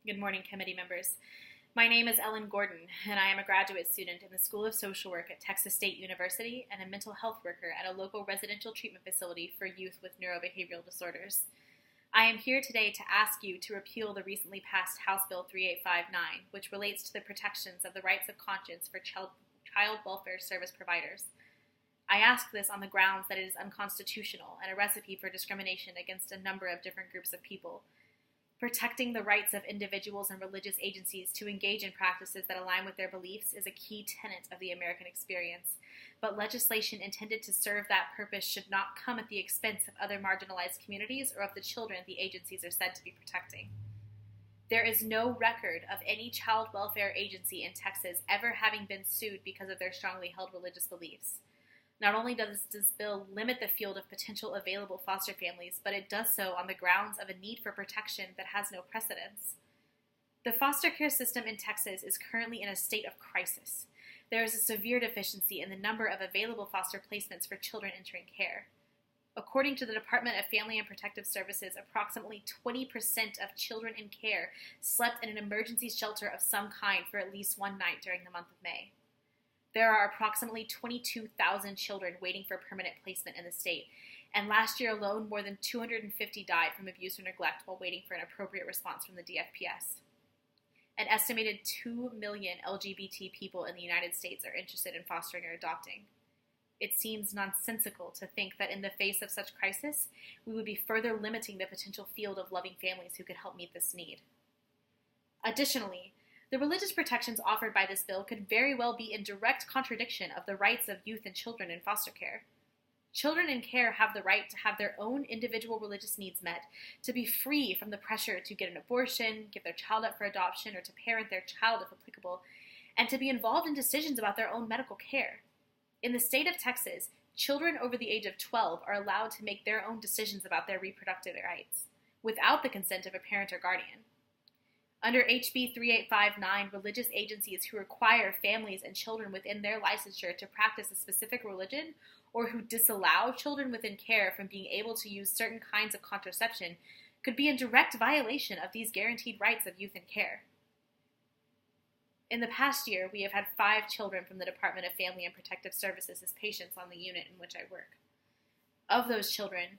Good morning, committee members. My name is Ellen Gordon, and I am a graduate student in the School of Social Work at Texas State University and a mental health worker at a local residential treatment facility for youth with neurobehavioral disorders. I am here today to ask you to repeal the recently passed House Bill 3859, which relates to the protections of the rights of conscience for child welfare service providers. I ask this on the grounds that it is unconstitutional and a recipe for discrimination against a number of different groups of people. Protecting the rights of individuals and religious agencies to engage in practices that align with their beliefs is a key tenet of the American experience, but legislation intended to serve that purpose should not come at the expense of other marginalized communities or of the children the agencies are said to be protecting. There is no record of any child welfare agency in Texas ever having been sued because of their strongly held religious beliefs. Not only does this bill limit the field of potential available foster families, but it does so on the grounds of a need for protection that has no precedence. The foster care system in Texas is currently in a state of crisis. There is a severe deficiency in the number of available foster placements for children entering care. According to the Department of Family and Protective Services, approximately 20% of children in care slept in an emergency shelter of some kind for at least one night during the month of May. There are approximately 22,000 children waiting for permanent placement in the state, and last year alone, more than 250 died from abuse or neglect while waiting for an appropriate response from the DFPS. An estimated 2 million LGBT people in the United States are interested in fostering or adopting. It seems nonsensical to think that in the face of such crisis, we would be further limiting the potential field of loving families who could help meet this need. Additionally, the religious protections offered by this bill could very well be in direct contradiction of the rights of youth and children in foster care. Children in care have the right to have their own individual religious needs met, to be free from the pressure to get an abortion, give their child up for adoption, or to parent their child if applicable, and to be involved in decisions about their own medical care. In the state of Texas, children over the age of 12 are allowed to make their own decisions about their reproductive rights, without the consent of a parent or guardian. Under HB 3859, religious agencies who require families and children within their licensure to practice a specific religion or who disallow children within care from being able to use certain kinds of contraception could be in direct violation of these guaranteed rights of youth in care. In the past year, we have had 5 children from the Department of Family and Protective Services as patients on the unit in which I work. Of those children,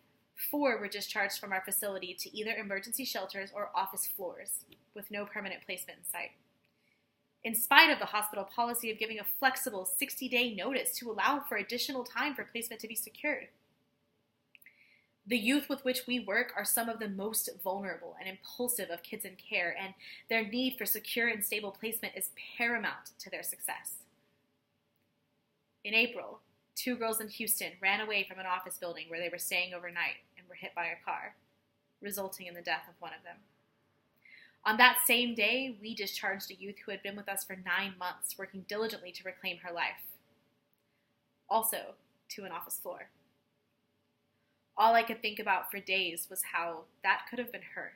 4 were discharged from our facility to either emergency shelters or office floors, with no permanent placement in sight. In spite of the hospital policy of giving a flexible 60-day notice to allow for additional time for placement to be secured. The youth with which we work are some of the most vulnerable and impulsive of kids in care, and their need for secure and stable placement is paramount to their success. In April, 2 girls in Houston ran away from an office building where they were staying overnight and were hit by a car, resulting in the death of one of them. On that same day, we discharged a youth who had been with us for 9 months, working diligently to reclaim her life, also to an office floor. All I could think about for days was how that could have been her.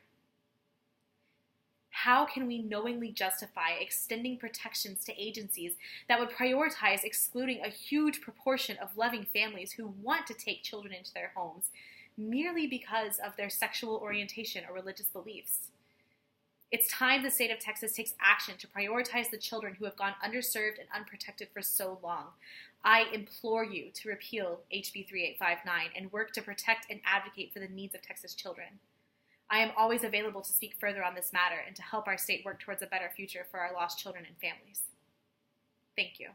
How can we knowingly justify extending protections to agencies that would prioritize excluding a huge proportion of loving families who want to take children into their homes merely because of their sexual orientation or religious beliefs? It's time the state of Texas takes action to prioritize the children who have gone underserved and unprotected for so long. I implore you to repeal HB 3859 and work to protect and advocate for the needs of Texas children. I am always available to speak further on this matter and to help our state work towards a better future for our lost children and families. Thank you.